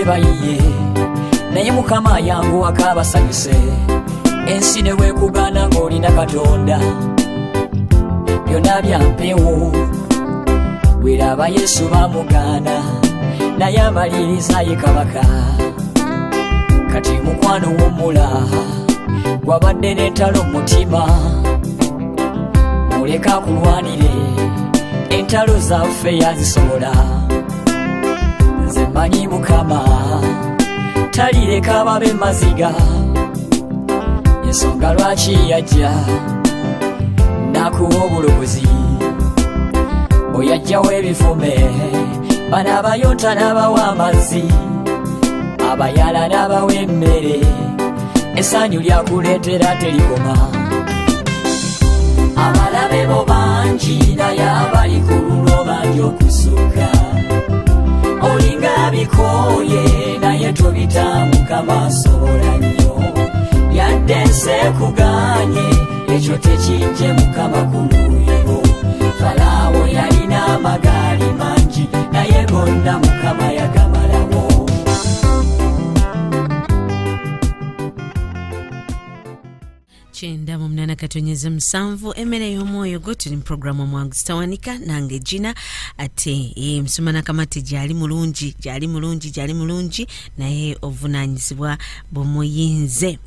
bayiye naye Mukama yangu akabasanyuse ensi ne weekugana ng'olina Katonda byonna bya mpewo bweraba Yesu bamugaana naye amaliriza ye kabaka kati mukwano w'omula gwabadde n'entalo mu mutima muleka kulwanire entalo zaffe yazisobola nze mmanyi Mukama talireka babe maziga ensonga lwaki yajja nakuwa obulokozi oyajjawo ebifume bano abayonta n'abawa amazzi abayala n'abawa emmere essanyu lyakuleetera terikoma abalabe bo bangi naye abali ku lulwo bangi okusukka olinga bikooye naye tobitamuka maasobola nnyo yadde nseekuganye ekyo tekijje Mukama kuluuyo Falaawo yalina amagaali mangi naye gonna Mukama yagamalawo Chenda mu 8:7 emmere y'omwoyo gwo tuli mu programu omwangu zitawanika nange Gina ate Msumana Kamati gyali mulungi naye ovunaanyizibwa bw'omuyinze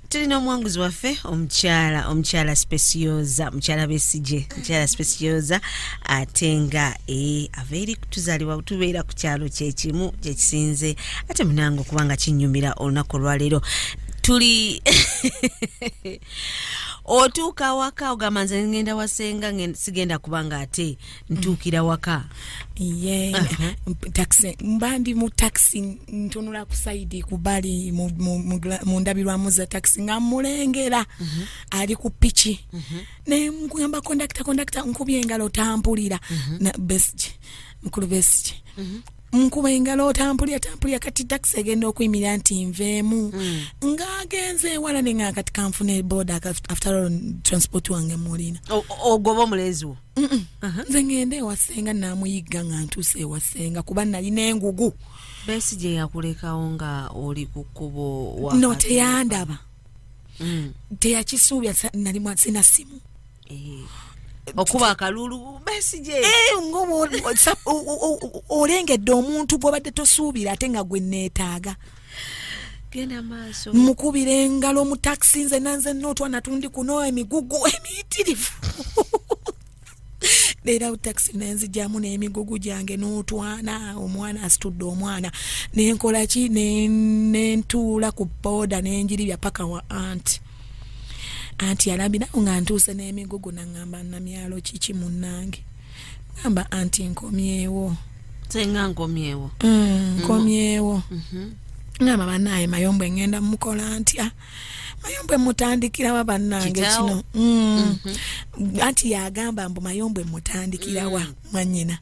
tulina omwanguzi waffe omukyala Specioza mukyala Besije mukyala Specioza ate nga aveeri kutuzaalibwa tubeera ku kyalo kyekimu kyekisinze ate munange kubanga kinyumira olunaku olwaleero tuli otuuka waka ogamba nze ngenda wasenga sigenda kubanga ate ntuukira waka taxi mbandi mu taxi ntunula ku side kubali mu ndabirwamu za taxi nga mulengera ali ku pichi ne nkuyamba conductor nkubye engalo tampulira na best mukulu best nkuba engalo otampulira kati taxi egenda okuyimirira nti nveemu ng'agenze wala ne nga kati kanfune boda after all transport wange mulina ogoba omulezi wo nze ngende ewasenga namuyigga nga ntuuse ewasenga kuba nalina engugu besi gye yakulekawo nga oli ku kkubo no teyandaba teyakisuubya nali sina simu okuba akalulu besije ngobo olengedde omuntu bw'obadde tosuubira ate nga gwe neetaaga genda maaso mukubira engalo mu taxi nze nanze notwana tundi kuno emigugu emiyitirivu leero taxi nenzijjamu n'emigugu gyange n'otwana omwana asitudde omwana nenkola ki nentuula ku boda nenjiribya paka wa anti alambira nga ntuuse n'emigugu nangamba Namyalo kiki munnange ngamba anti nkomyewo senga nkomyewo ngamba banaye mayombe ngenda mukola ntya mayombe mutandikira bannange kino anti yagamba mbu mayombe mutandikira wa mwanyina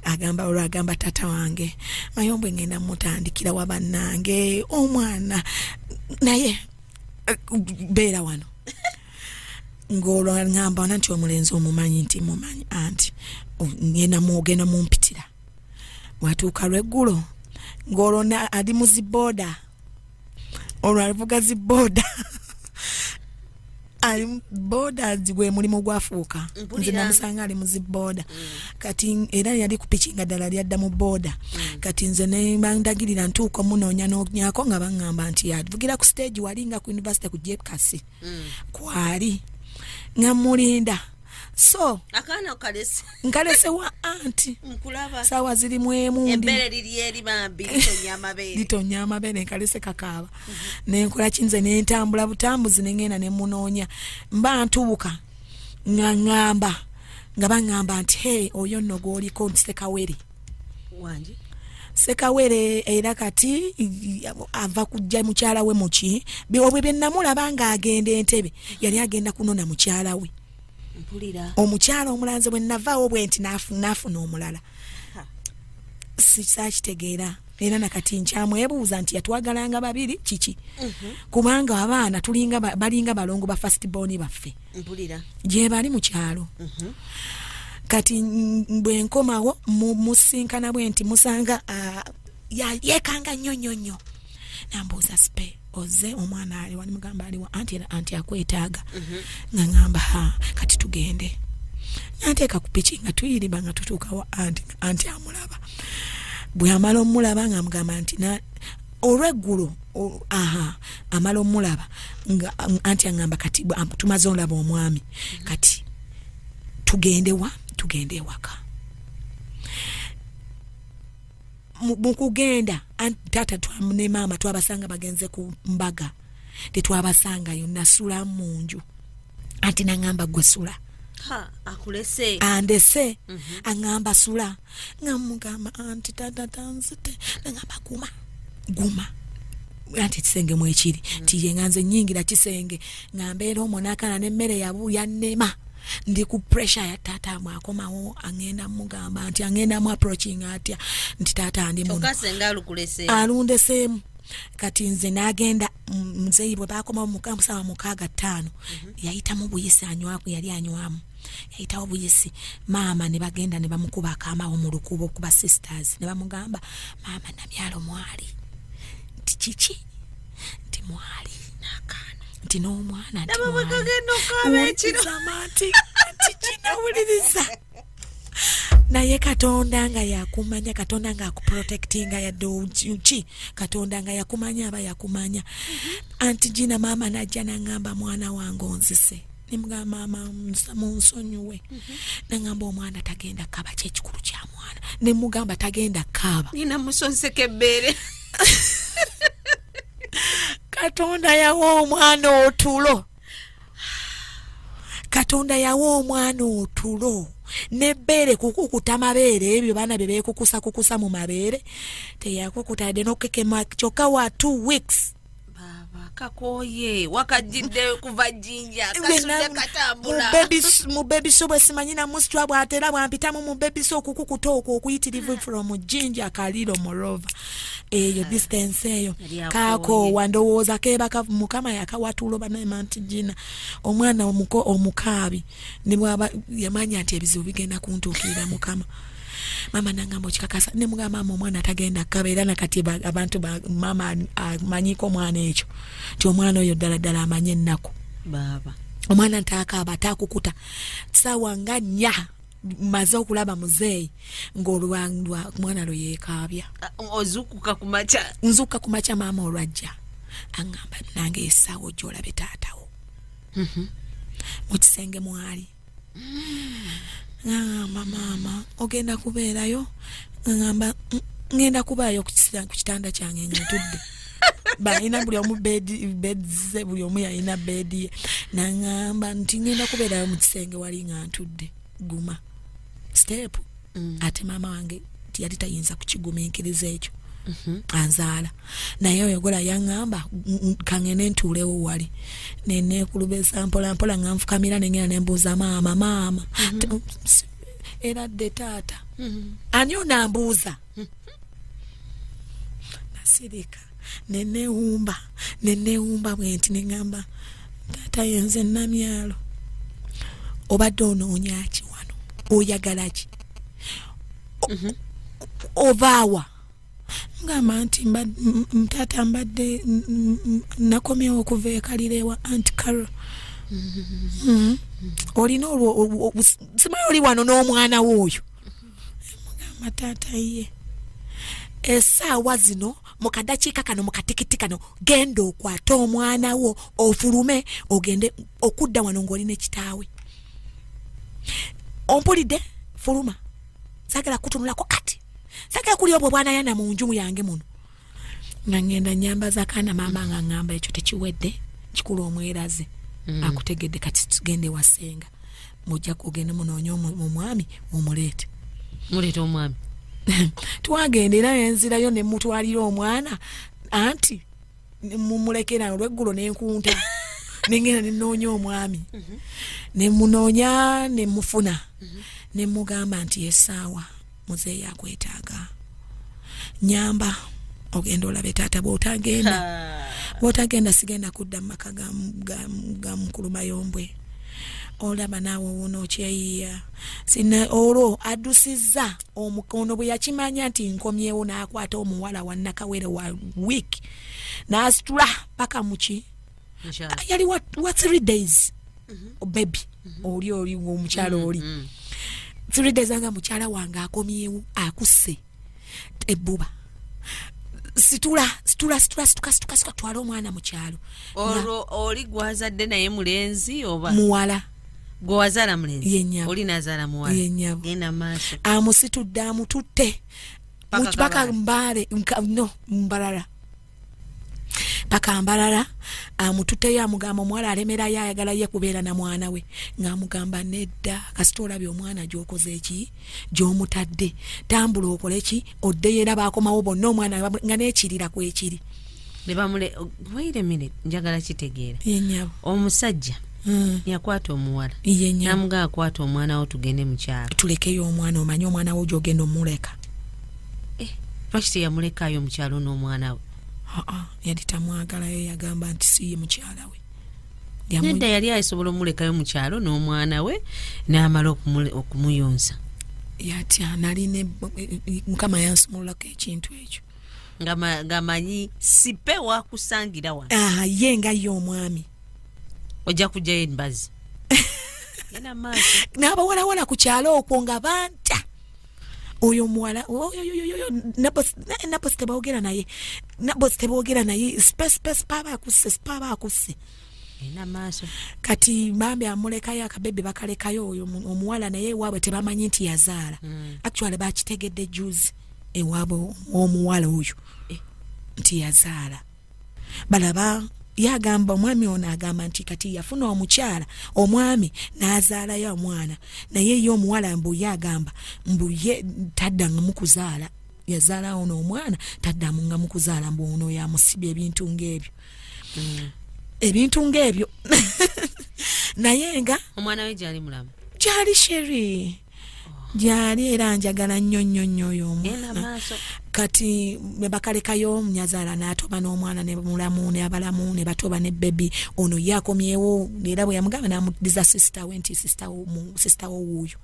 agamba olwagamba tata wange mayombe ngenda mutandikira wa bannange omwana naye beera wano ngolo ngamba nanti omulenzi omumanyi nti mumanyi anti ngenda mwogenda mumpitira watuuka lweggulo ngolo adi muziboda olwo alivuga ziboda ali boda zigwe mulimu gwafuuka nze namusanga ali muziboda kati era yali kupichinga ddala lyadda mu boda kati nze ne bandagirira ntuuko munoonya n'onyako nga bangamba nti yavugira ku stage walinga ku university ku jekasi kwali nga mulinda so akana kalese nkalese wa anti nkulaba sawa ziri mwemu embere liri eri bambi litonya amabere nkalese kakaba nenkola kinze nentambula butambuzi nengenda ne munoonya mba ntubuka ngamba nga bangamba nti hey oyo nno gwoliko nsekawere wanje sekawere era kati ava kujja mukyala we muki obwe bennamulaba nga agenda Entebbe yali agenda kunona mukyala we mpulira omukyala omulanze bwe navaawo bwe nti nafuna omulala sikitegeera era nakati nkyamwebuuza nti yatwagalanga babiri kiki kubanga abaana tulinga balinga balongo ba first born baffe mpulira gye bali mu kyalo kati bwe nkomawo musinkana bwe nti musanga yekanga nnyo nambuuza Spe oze omwana ali wani mugamba ali wa anti akwetaaga nga ngamba kati tugende nanteeka ku piki nga tuyiriba nga tutuuka wa anti amulaba bwe amala omulaba nga mugamba nti olw'eggulu amala omulaba nga anti angamba kati tumaze olaba omwami kati tugende ewaka mukugenda tata ne mama twabasanga bagenze ku mbaga tetwabasangayo nasula mu nju anti nangamba gwe sula akulese andese angamba sula ngamugamba anti tata tanzite nangamba guma anti kisenge mu ekiri tiye nganze nyingira kisenge ngambeera omonakana n'emmere yabuya nnema ndi ku pressure ya tata mwakomawo angenda mugamba anti angenda mu approaching atya nti tata andi muno okasenga alukulese alundesemu kati nze nagenda mzeyi bwe bakoma mu kampu sawa 65 yayitamu buyisi anywako yali anywamu yayitawo buyisi mama ne bagenda ne bamukuba akamawo mu lukubo kuba sisters ne bamugamba mama Namyalo mwali nti kiki nti mwali nakana nti n'omwana nti mwali kinawuliriza naye Katonda nga yakumanya Katonda nga akuprotectinga yadde uchi Katonda nga yakumanya aba yakumanya anti jina mama najja nangamba mwana wange onzise nimugamba mama munsonyiwe nangamba omwana tagenda kaba kyekikulu kya mwana nimugamba tagenda kaba nina musonseke ebbere Katonda yawa omwana otulo Katonda yawa omwana otulo nebbere kukukuta mabeere ebyo baana bye beekukusa mu mabeere teyakukutadde n'okukekema kyokka wa 2 weeks baba kakoye wakajjidde kuva jjinja kasujja katambula mu baby so bwe simanyina musitwa bw'atera bwampitamu mu baby so okukukuta okwo okuyitirivu from jjinja kaliro morova eyo distance eyo kako wandowooza kebaka mukama yakawatulo banamanti jina omwana omukaabi ne bwaba yamanya nti ebizibu bigenda kuntuukirira mukama mama nangamba okikakasa ne mugamba mama omwana tagenda kabeera nakati abantu mama amanyiko omwana ekyo nti omwana oyo ddala amanye ennaku baba omwana ntaakaaba ataakukuta sawa nga 4 maze okulaba muzeeyi ng'olwandwa mwana lo yeekaabya nzuuka kumaca maama olwajja angamba nange essaawa gy'olabe taatawo mu kisenge mwali ngamba mama ogenda kubeerayo ngamba ngenda kubaayo ku kitanda kyange nga ntudde balina buli omu beds buli omu yalina bedi ye nangamba nti ngenda kubeerayo mu kisenge wali nga ntudde guma step ate mama wange yali tayinza kukigumiikiriza ekyo anzaala naye oyogola yangamba kangene ntuulewo wali neneekulubesa mpola nga nfukamira nengenda nembuuza maama era dde taata ani onambuuza nasirika neneewumba bwenti nengamba taata yenze Namyalo obadde onoonya ki wano oyagala ki ovaawa ngamba nti taata mbadde nakomyewo okuva ekalirewa anti Carol olina olwo simanyi oli wano n'omwana w'oyo mugamba taata ye essaawa zino mu kadakiika kano mu katikiti kano genda okwata omwana wo ofulume ogende okudda wano ng'olina ekitaawe ompulidde fuluma sagala kutunulako kati sagala kuli obwo bwana yana mu nju yange muno ngenda nyambaza kana mama nga ngamba ekyo tekiwedde kikulu omweraze akutegedde kati tugende wasenga mujja kugenda munoonyo omwami omulete omwami twagendera enzirayo ne mutwalira omwana anti mumulekera olweggulo n'enkunta nengenda nenoonya omwami nemunoonya nemufuna nemugamba nti essaawa muzeeyi akwetaaga nyamba ogenda olabe taata bw'otagenda sigenda kudda mu maka ga mukulu Mayombwe olaba naawe wuno kyeyiya sina olwo addusizza omukono bwe yakimanya nti nkomyewo n'akwata omuwala wa nakawere wa week n'asitula paka muki yali wa 3 days baby oli omukyalo oli 3 days anga mukyala wange akomyewo akusse ebbuba situla twala omwana mu kyalo olwo oli gwazadde naye mulenzi oba muwala gwazaala mulenzi Yennyabo. oli nazaala muwala Yennyabo. genda maaso amusitudde amututte paka mbale no mbalala paka mbalala amututteyo amugamba omuwala alemerayo ayagala ye kubeera na mwana we ng'amugamba nedda kasita olabye omwana gy'okoze eki gy'omutadde tambula okole ki oddeyo era baakomawo bonna omwana nga n'ekirira kwekiri ne bamule wait a minute njagala kitegeera Yennyabo. omusajja yakwata omuwala Yennyabo. namugamba akwata omwana wo tugende mu kyalo tulekeyo omwana omanye omwana wo gy'ogenda omuleka lwaki teyamulekaayo mu kyalo n'omwana we yali tamwagalayo yagamba nti siye mukyala we nedda yali asobola omulekayo mu kyalo n'omwana we n'amala okumuyonsa yatya naline mukama yansumulako ekintu ekyo ngamanyi sipe wakusangira wa ye nga ye omwami ojja kujjayo embazi genda maaso n'abawalawala ku kyalo okwo nga banta oyo muwala Nabo tebogera naye space paba akusse ena maaso kati bambi amulekayo akabebe bakalekayo oyo omuwala naye ewaabwe tebamanyi nti yazaala actually bakitegedde juzi ewaabwe omuwala oyo nti yazaala balaba yagamba omwami ono agamba nti kati yafuna omukyala omwami n'azaalayo omwana naye ye omuwala mbu yagamba mbu ye taddanga mukuzaala yazaala ono omwana taddamu nga mukuzaala mbu ono yamusibye ebintu ng'ebyo naye nga omwana we gyali mulamu gyali sheri gyali era njagala nnyo oyo omwana kati ne bakalekayo nyazaala n'atoba n'omwana ne mulamu ne abalamu ne batoba ne bebi ono yakomyewo era bwe yamugamba n'amuddiza sister we nti sister wo wuuyo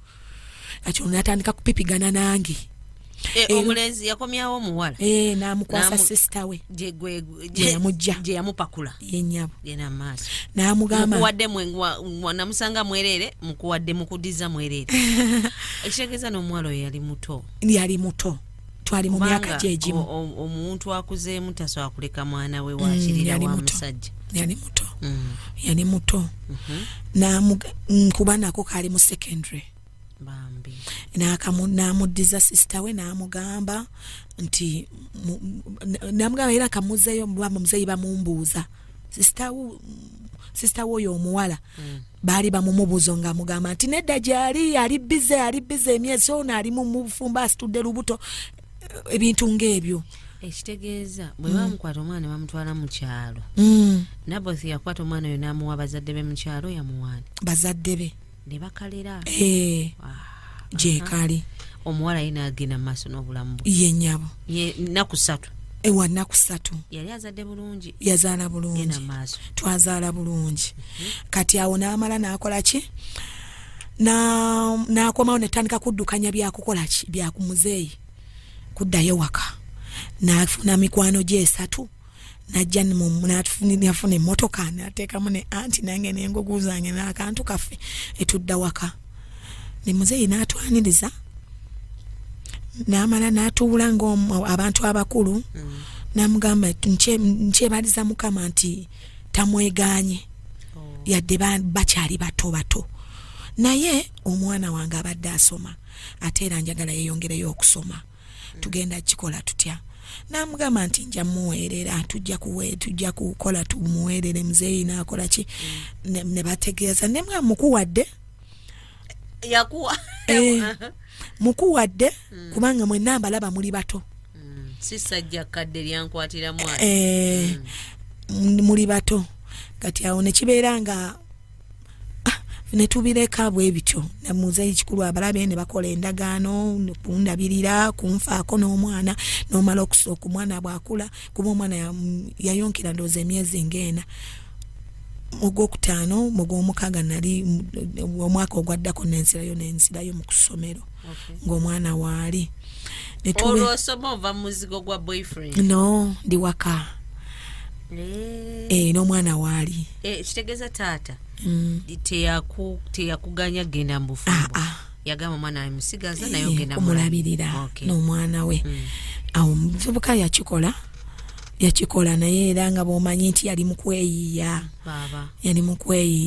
kati ono n'atandika kupipigana nange omulenzi yakomyawo omuwala n'amukwasa sister we gye yamupakula Yennyabo gena maaso n'amugamba mukuwadde namusanga mwerere mukuwadde mukuddiza mwerere ekitegeeza n'omuwala oyo yali muto twali mu myaka gyegimu omuntu akuzeemu tasobola kuleka mwana we wakirira wa musajja yali muto kuba nako kaali mu secondary bambi n'amuddiza sister we n'amugamba nti n'amugamba era kamuzeeyo muzeeyi bamumbuuza sister we oyo omuwala baali bamumubuuzo ng'amugamba nti nedda gyali ali bize emyezi ono ali mu bufumba asitudde lubuto ebintu ng'ebyo ekitegeeza bwe bamukwata omwana bamutwala mu kyalo Nabo yakwata omwana oyo n'amuwa bazadde be mu kyalo yamuwaana bazadde be ne bakalera gyekali omuwala ye n'agenda mu maaso n'obulamu bwe Yennyabo nnaku 3 nnaku 3 yali azadde bulungi yazaala bulungi twazaala bulungi kati awo n'amala n'akola ki n'akomawo netandika kuddukanya byakukola ki byakumuzeeyi kuddayo waka n'afuna mikwano gye 3 najja nafuna emmotoka n'ateekamu ne anti nange n'engogu zange n'akantu kaffe etudda waka ne muzeeyi n'atwaniriza n'amala n'atuula ng'abantu abakulu n'amugamba nkyebaliza mukama nti tamwegaanye yadde bakyali bato naye omwana wange abadde asoma ate era njagala yeyongereyo okusoma tugenda kikola tutya n'amugamba nti nja muweerera tujja kukola tumuweerere muzeeyi n'akola ki ne bategeeza ne mukuwadde yakuwa mukuwadde kubanga mwenna mbalaba muli bato sisajja kadde lyankwatira mwana muli bato kati awo ne kibeera nga ne tubireka bwe bityo na muzeeyi kikulu abalabe ne bakola endagaano kundabirira kunfaako n'omwana n'omala okusooka omwana bw'akula kuba omwana yayonkera ndooza emyezi ng'ena ogwokutaano mu gw'omukaaga nali omwaka ogwaddako nenzirayo mu kusomero ng'omwana waali olw'osoma ova muzigo gwa boyfriend no ndi waka n'omwana waali kitegeeza taata teyakuganya genda mu bufumbo yagamba omwana amusigaza naye ogenda kumulabirira n'omwana we awo omuvubuka yakikola naye era nga bw'omanyi nti yali mu kweyiiya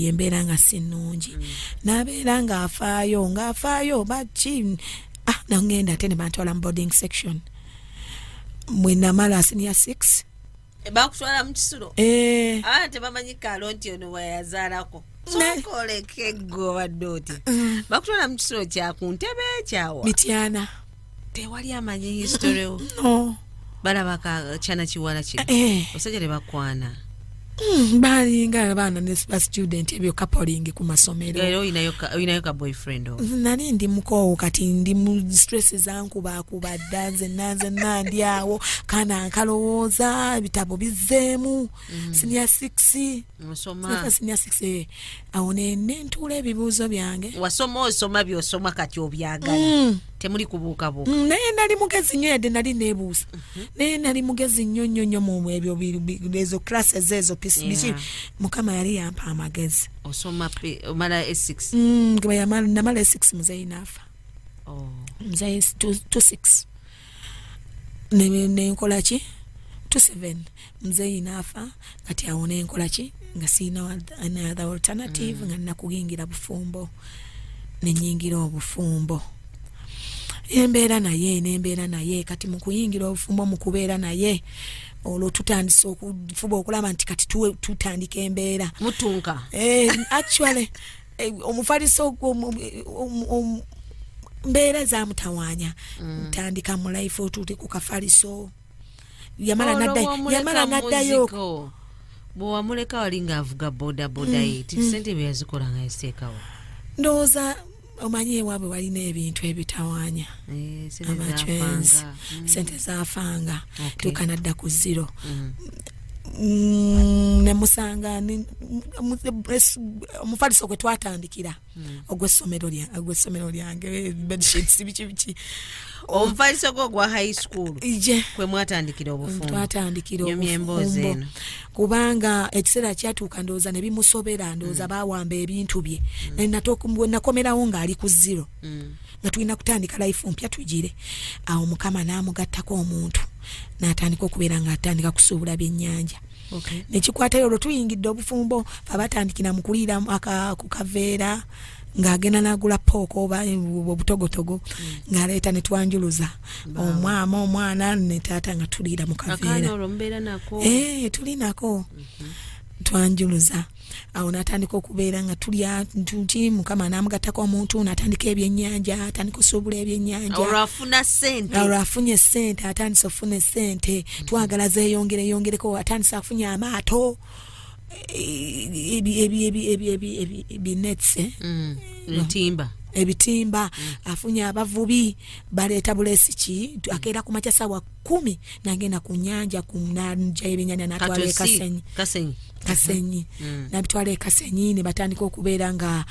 embeera nga si nnungi n'abeera ng'afaayo baki nangenda ate ne bantwala mu boarding section mwe namala senior 6 bakutwala mu kisulo tebamanyi kalo nti ono weyazaalako sokoleke ggobadde oti bakutwala mu kisulo kyakuntebe ekyawa mityana tewali amanyi history no balabaka kyana kiwala ki osajja ne bakwana balinga abaana ne student ebyo coupling ku masomero era oyinayo ka boyfriend nali ndi mukoowo kati ndi mu stress zankuba danze nandi awo kana nkalowooza ebitabo bizzeemu senior 6 senior 6 awo nentuula ebibuuzo byange osoma byosoma kati obyagala temuli kubuukabuuka naye nali mugezi nnyo yadde nali neebuusa naye nali mugezi nnyo mu ebyo ezo classes ezo biki mukama yali yampa amagezi osoma omala S6 namala S6 muzeyi naafa muzeyi 26 nenkola ki 27 muzeyi naafa kati awo nenkola ki nga siina another alternative nga nakuyingira bufumbo nenyingira obufumbo embeera naye kati mu kuyingira obufumbo mu kubeera naye olwo tutandise okufuba okulaba nti kati tutandika embeera mutunka actually omufaliso mbeera zamutawaanya ntandika mu life otuute ku kafaliso yamala naddayo bwewamuleka wali ng'avuga bodaboda ye tisente bye yazikola nga yaziteekawo ndowooza omanyi ewaabwe walina ebintu ebitawaanya amacwenzi sente zaafanga tukanadda ku zero nemusanga omufaliso gwe twatandikira ogw'essomero lyange bedsheets biki omufaliso gwo gwa high school kwe mwatandikira obufumbo twatandikira obufumbo kubanga ekiseera kyatuuka ndowooza ne bimusobera ndowooza baawamba ebintu bye nakomerawo ng'ali ku zero nga tulina kutandika life mpya tugire awo mukama n'amugattako omuntu n'atandika okubeera ng'atandika kusuubula byennyanja nekikwatayo olwo tuyingidde obufumbo abatandikira mu kuliira ku kaveera ng'agenda n'agula pooko oba obutogotogo ng'aleeta ne twanjuluza omwana ne taata nga tuliira mu kaveera tuli nako twanjuluza awo n'atandika okubeera nga tulya nti mukama n'amugattako omuntu n'atandika ebyennyanja atandika osuubula ebyennyanja olwo afunye ssente atandise ofuna ssente twagala zeeyongereko atandise afunye amaato ebinetse ebitimba afunye abavubi baleeta bulesiki akeera ku makya ssaawa 10 nagenda ku nnyanja kunanja ebyennyanja n'atwala kasenyi nabitwala ekasenyi ne batandika okubeera nga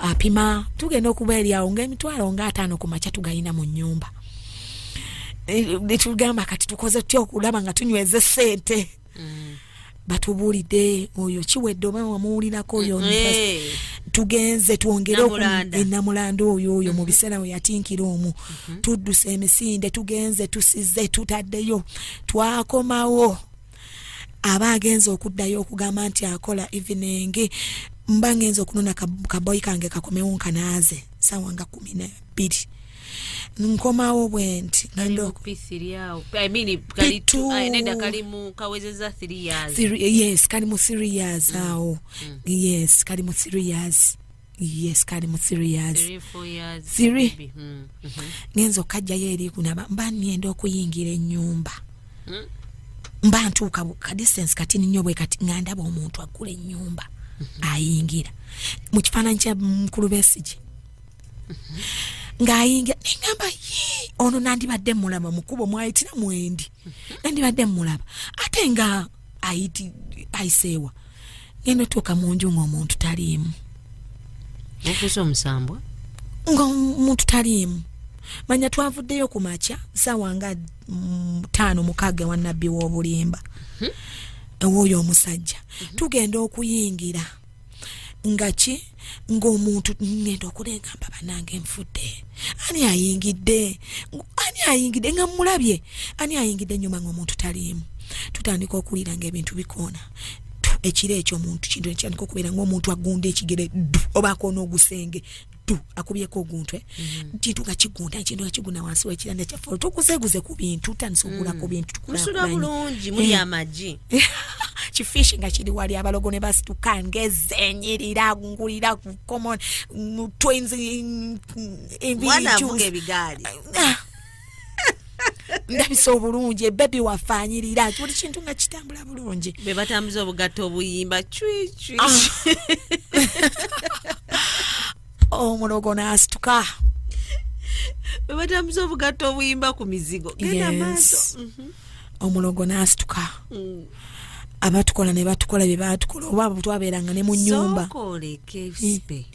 apima tugenda okuba eryawo ng'emitwalo nga 5 ku makya tugayina mu nnyumba netugamba kati tukoze tutya okulaba nga tunyweze ssente batubuulidde oyo kiwedde oba wamuwulirako oyo tugenze twongere enamulanda oyo mu biseera we yatinkira omwo tuddusa emisinde tugenze tusize tutaddeyo twakomawo aba agenza okuddayo okugamba nti akola evening mba ngenza okunona kaboyi kange kakomewo nkanaaze sawa nga 12 nkomawo bwenti yes kali mu 3 years awo yes kali mu 3 years yes kali mu 3 years 3 ngenza okajjayo eri kunaba mba nienda okuyingira ennyumba mba ntuuka ka distance kati nnyo bwe kati ngandaba omuntu agula ennyumba ayingira mu kifaananyi kya mukulu Besigye ng'ayingira nengamba ono nandibadde mulaba mukubo mwayitira mwendi nandibadde mulaba ate nga ayiseewa ngendo tuka munju ng'omuntu taliimu okusa omusambwa ng'omuntu taliimu manya twavuddeyo ku makya ssaawa nga 5-6 wa nabbi w'obulimba ew'oyo omusajja tugenda okuyingira nga ki ng'omuntu ngenda okulengamba banange nfudde ani ayingidde nga mulabye ani ayingidde ennyuma ng'omuntu taliimu tutandika okuwulira ng'ebintu bikoona ekiro ekyo omuntu kintu ekyandika okubeera ng'omuntu agunda ekigere oba akoona ogusenge akubyeko oguntwe kintu nga kigunda kintu nga kigunda wansi w'ekiranda kyaffe tukuzeeguze ku bintu tutandise okugula ku bintu musula bulungi muli amagi kifishi nga kiri wali abalogo ne basituka ng'ezenyirira ngulira ku common twins mwana avuga ebigaali ndabisa obulungi bebi wafanyirira buli kintu nga kitambula bulungi be batambuza obugatto obuyimba cwicwi omulogo n'asituka be batambuza obugatto obuyimba ku mizigo genda maaso omulogo n'asituka abatukola ne batukola bye batukola oba twabeeranga ne mu nnyumba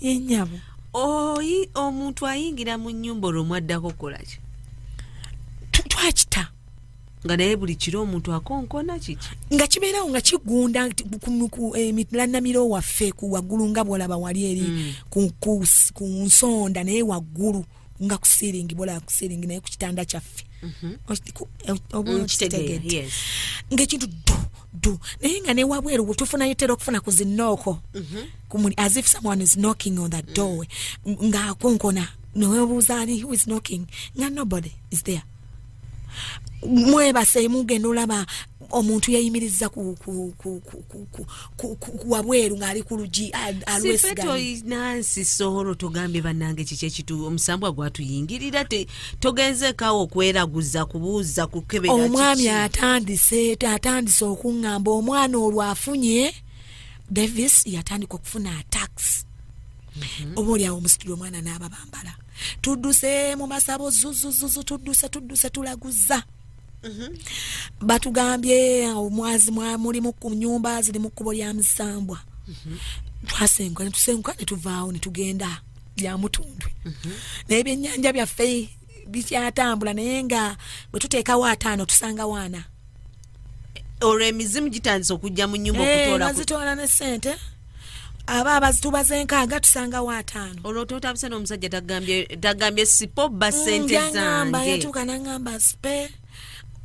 yenyabo omuntu ayingira mu nnyumba olwo mwaddako kukolaki twakita nga naye buli kiro omuntu akonkona kiki nga kibeerawo nga kigunda lannamiro waffe ku waggulu nga bwolaba wali eri ku nsonda naye waggulu nga ku siringi bwolaba ku siringi naye ku kitanda kyaffe ng'ekintu du naye nga ne wabweru bwetufunayo tera okufuna ku zinnooko as if someone is knocking on that doorway nga akonkona newebuuza ani who is knocking nga nobody is there mwebase mugenda olaba omuntu yayimiriza ku wabweru ng'ali ku lugi alwesigani Nancy Sohoro tugambye bannange kiki ekitu omusambwa gwatuyingirira togenzekaawo okweraguza kubuuza kukebera omwami atandise okuŋŋamba omwana olwo afunye Davis yatandika okufuna attacks oba oliawo omusituli omwana n'aba bambala tudduse mu masabo zuzuzuzu tudduse tulaguza batugambye omwazi mulimu ku nyumba ziri mu kkubo lya musambwa tusenguka ne tuvaawo ne tugenda bya Mutundwe naye ebyennyanja byaffe bikyatambula naye nga bwe tuteekawo 5 tusanga 4 olwo emizimu gitandise okujja mu nnyumba okutoola ne ssente aba tubaze 6 tusanga 5 olwo totabuse n'omusajja tagambye sipo ba ssente zange yatuuka n'aŋŋamba sipe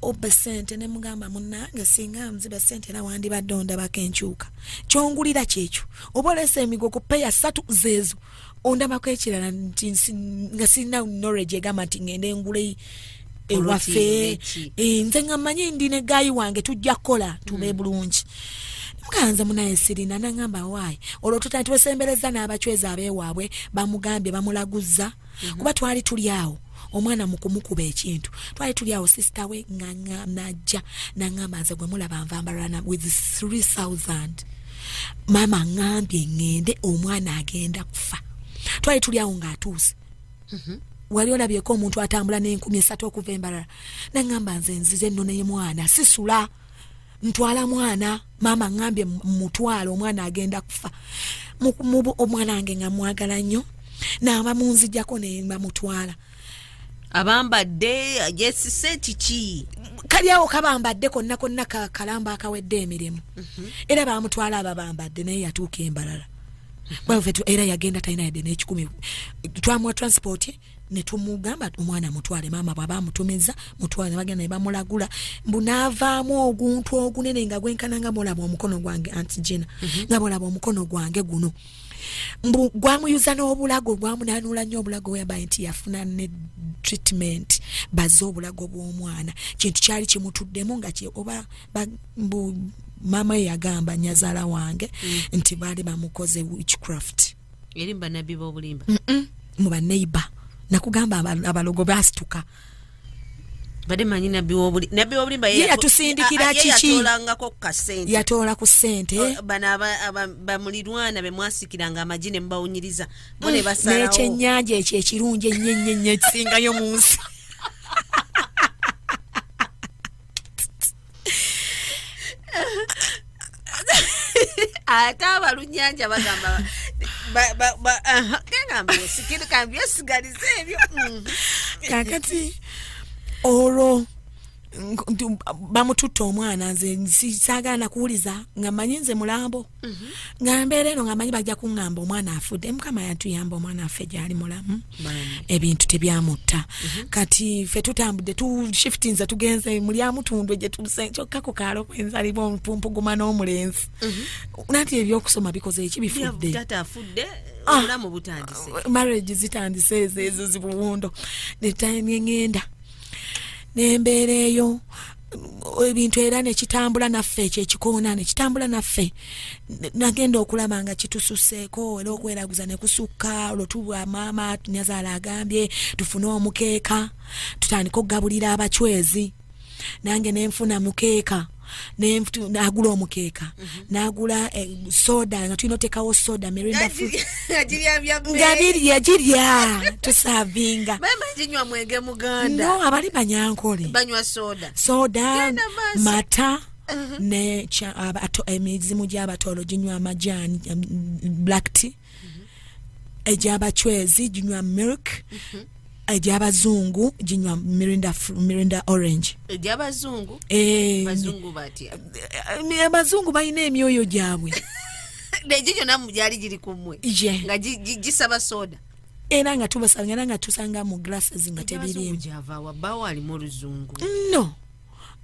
obba ssente ne mugamba munnange singa nziba ssente era wandibadde ondabako enkyuka kyongulira kyekyo oba olesa emigo ku peya 3 zeezo ondabako ekirala nga sirina knowledge egamba nti ngende ngule ewaffe nze nga mmanyi ndi ne gaayi wange tujja kukola tube bulungi muganza munaye sirina nangamba waayi olwo tutandika twesembereza n'abachweza abeewaabwe bamugambye bamulaguza kuba twali tuli awo omwana mukumukuba ekintu twali tuli awo sister we najja nangamba nze gwe mulaba nvambalana with 3000 mama ngambye ngende omwana agenda kufa twali tuli awo ng'atuuse wali olabyeko omuntu atambula n'3,000 okuva embalala nangamba nze nzize nno naye mwana sisula ntwala mwana mama ngambye mutwala omwana agenda kufa omwana wange nga mwagala nnyo naaba munzijjako ne bamutwala abambadde yesise kiki kali awo kabambadde konna kalamba akawedde emirimu era bamutwala ababambadde naye yatuuka embalala era yagenda talina yadde n'ekikumi twamuwa transport ne tumugamba omwana mutwale mama bwaba mutumiza mutwale bagenda ne bamulagula mbu naavaamu oguntu ogunene nga gwenkana nga mulaba omukono gwange antigena nga mulaba omukono gwange guno mbu gwamuyuza n'obulago gwamunanula nnyo obulago weyabaye nti yafuna ne treatment bazze obulago bw'omwana kintu kyali kimutuddemu nga oba mbu mama yagamba nyazaala wange nti baali bamukoze witchcraft eri mbanabi b'obulimba mu baneighbor nakugamba abalogo basituka bade manyi nabbi w'obulimba yatusindikira kiki yatoola ku ssente bano bamulirwana be mwasikiranga amagi ne mubawunyiriza bo ne basalawo n'ekyennyanja ekyo ekirungi ennyo ekisingayo mu nsi ate abalunnyanja bagamba gamba sikiri kambi esigalize ebyo kakati olwo bamututte omwana nze saagala kuwuliza nga manyi nze mulambo nga mbeera eno nga manyi bajja kuŋŋamba omwana afudde mukama yatuyamba omwana affe gyali mulamu ebintu tebyamutta kati ffe tutambudde tushiftinze tugenze muli Mutundwe gye tuse kyokka ku kaalo kwenzalibwa omupumpuguma n'omulenzi nati ebyokusoma bikoze eki bifudde tata afudde obulamu butandise marriage zitandise ezo zibuwundo netanyengenda nembeera eyo ebintu era nekitambula naffe ekyo ekikoona nekitambula naffe nagenda okulaba nga kitususeeko era okweraguza nekusukka olwotuwa maama Nyazaala agambye tufune omukeeka tutandika okugabulira abachwezi nange nenfuna mukeeka nagula omukeeka nagula soda nga tulina otekawo soda Mirinda ngabirya tusavinga jinywa mwenge muganda no abali banyankole banywa soda mata ne emizimu gy'abatolo ginywa amajani black tea egy'abachwezi ginywa milk egy'abazungu ginywa Mirinda orange egy'abazungu bazungu batya abazungu balina emyoyo gyabwe negijo namu gyali giri kumwe nga gisaba soda era nga tubasanga era nga tusanga mu glasses nga tebirimu java wabawo alimu oluzungu no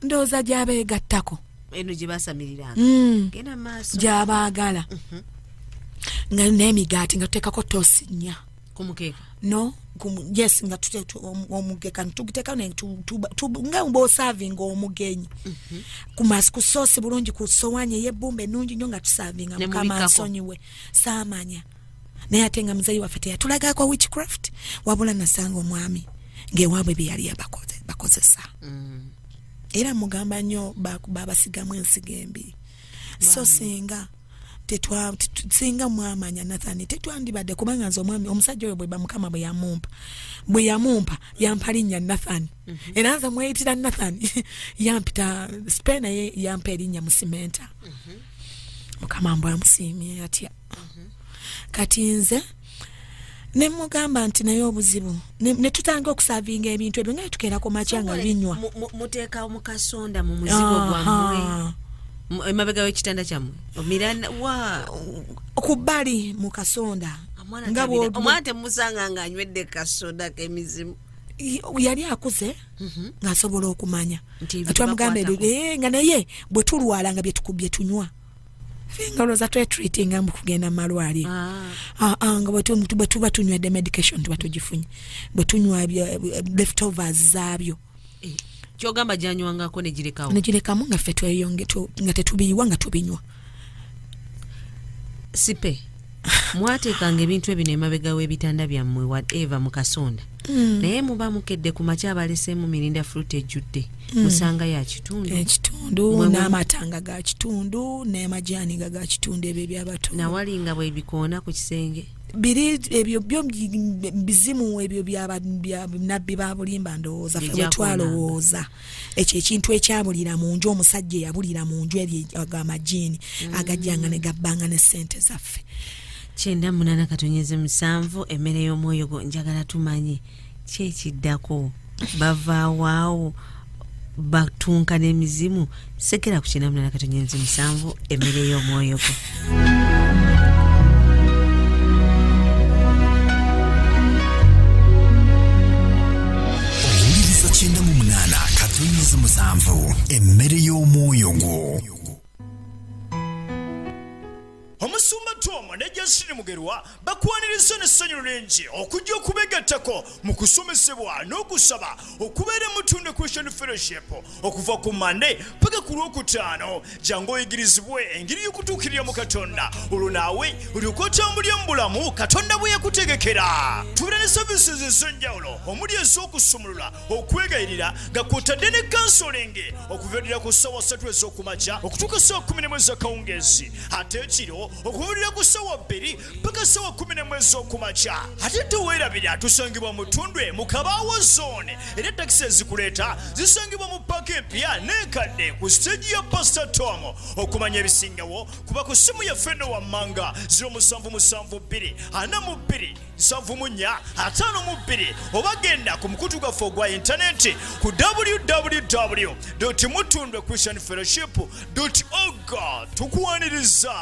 ndooza gyabeegattako eno gye basamirira genda maaso gyabaagala nga n'emigaati nga tuteekako tosi nnya kumukeeka no yes nga omugeka tugiteka nga mbo serving omugenyi ku sauce bulungi ku sowanye yebbumbe nungi nnyo nga tusavinga mukama nsonyiwe saamanya naye ate nga muzeyi waffe teyatulaga kwa witchcraft wabula nasanga omwami ng'ewaabwe bye yali bakozesa era mugamba nnyo babasigamu ensigo embi so singa singa mwamanya Nathani tetwandibadde kubanga nze omwami omusajja oyo bwe bamukama bwe yamumpa yampa linnya Nathani era nze mweyitira Nathani yampita spena ye yampa erinnya Musimenta mukama mbwe amusiimye atya kati nze ne mugamba nti naye obuzibu ne tutanga okusavinga ebintu ebyo nga tukeerako makya nga binywa muteeka mukasonda mu muzigo gwammwe emabega w'ekitanda kyammwe omirana wa okubbali mu kasonda nga omwana temusanga nga anywedde kasoda k'emizimu yali akuze ng'asobola okumanya atwamugamba nga naye bwe tulwala nga bye tukubye tunywa nga olowooza twetreatinga mu kugenda mu malwaliro nga bwe tuba tunywedde medication tuba tugifunye bwe tunywa leftovers zaabyo kyogamba gyanywangako negirekamu nga ffe tweyonge nga tetubiyiwa nga tubinywa sipe mwateekanga ebintu ebino emabega w'ebitanda byammwe whatever mu kasonda naye muba mukedde ku makya baleseemu Mirinda fruit ejjudde musanga ya kitundu n'amatanga ga kitundu n'amajaani ga kitundu ebyo ebyabato nawalinga bwe bikoona ku kisenge biri ebyo byo bizimu ebyo bya nabbi babulimba ndowooza ffe bwe twalowooza ekyo ekintu ekyabulira mu nju omusajja eyabulira mu nju eri agamajiini agajjanga ne gabbanga ne ssente zaffe 98.7 emmere y'omwoyo gwo njagala tumanye kyekiddako bavaawo batunka n'emizimu sekera ku 98.7 emmere y'omwoyo gwo emmere y'omwoyo gwo omusumba Tom ne Justin Mugerwa bakwaniriza n'essanyu lingi okujja okubegattako mu kusomesebwa n'okusaba okubeera Mutundwe Christian Fellowship okuva ku Monday paka ku Lwokutaano jangu oyigirizibwe engeri y'okutuukirira mu Katonda olwo naawe olyoka otambulira mu bulamu Katonda bwe yakutegekera. Tubeera ne services ez'enjawulo omuli ez'okusumulula okwegayirira nga kw'otadde ne kansolingi okuviirira ku ssaawa 3 ez'okumakya okutuuka ssaawa 11 ez'akawungeezi ate ekiro okuviirira ku ssaawa 2 paka sawa 10 ez'okumakya. Ate teweerabira tusangibwa Mutundwe mu Kabaawo Zone era takisi ezikuleeta zisangibwa mu paaka empya n'enkadde ku stage ya Pastor Tom. Okumanya ebisingawo kuba ku simu yaffe eno wammanga 0772 42 74 52 oba genda ku mukutu gwaffe ogwa intaneti ku www.mutundwechristianfellowship.org. Tukwaniriza.